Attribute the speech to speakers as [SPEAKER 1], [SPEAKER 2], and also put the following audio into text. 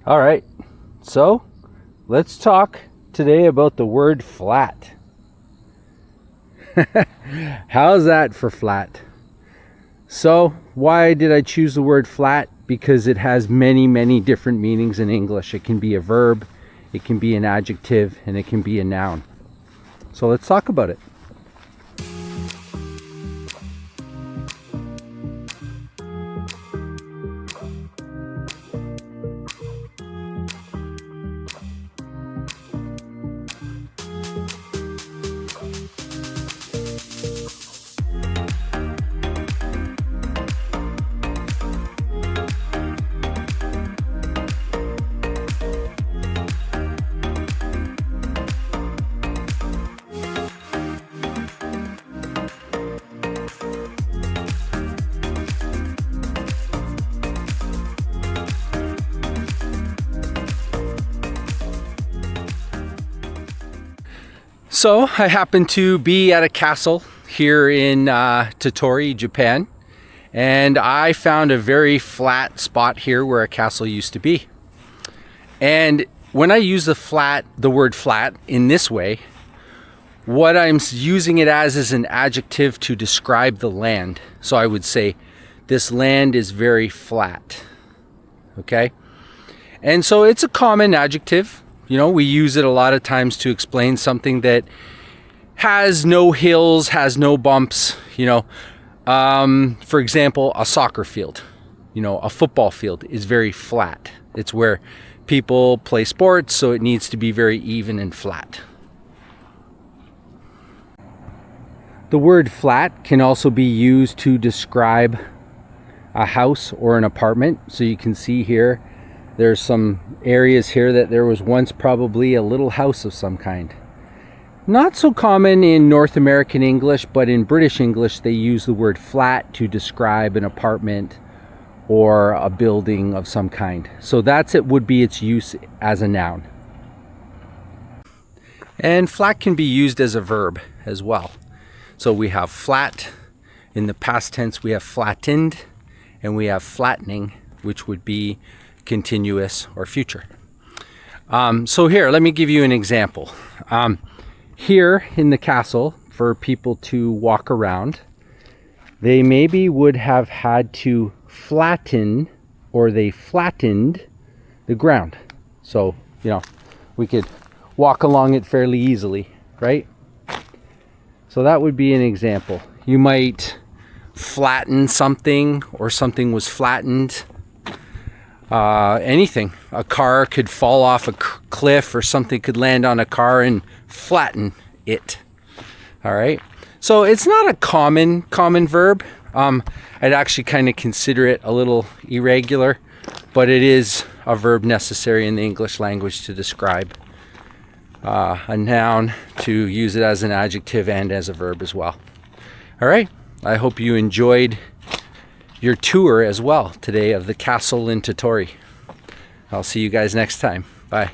[SPEAKER 1] All right, so let's talk today about the word flat. How's that for flat? So why did I choose the word flat? Because it has many different meanings in English. It can be a verb, it can be an adjective, and it can be a noun. So let's talk about it. So I happen to be at a castle here in Tottori, Japan, and I found a very flat spot here where a castle used to be. And when I use the word flat in this way, what I'm using it as is an adjective to describe the land. So I would say, this land is very flat, okay? And so it's a common adjective. You know, we use it a lot of times to explain something that has no hills, has no bumps, you know. For example, a soccer field, you know, a football field is very flat. It's where people play sports, so it needs to be very even and flat. The word flat can also be used to describe a house or an apartment. So you can see here, there's some areas here that there was once probably a little house of some kind. Not so common in North American English, but in British English they use the word flat to describe an apartment or a building of some kind. So would be its use as a noun. And flat can be used as a verb as well. So we have flat, in the past tense we have flattened, and we have flattening, which would be continuous or future. So here, let me give you an example. Here in the castle, for people to walk around, they maybe would have had to flatten, or they flattened the ground. So, you know, we could walk along it fairly easily, right? So that would be an example. You might flatten something, or something was flattened. Anything. A car could fall off a cliff, or something could land on a car and flatten it. All right. So it's not a common verb. I'd actually kind of consider it a little irregular, but it is a verb necessary in the English language to describe a noun, to use it as an adjective and as a verb as well. All right. I hope you enjoyed your tour as well today of the castle in Tottori. I'll see you guys next time. Bye.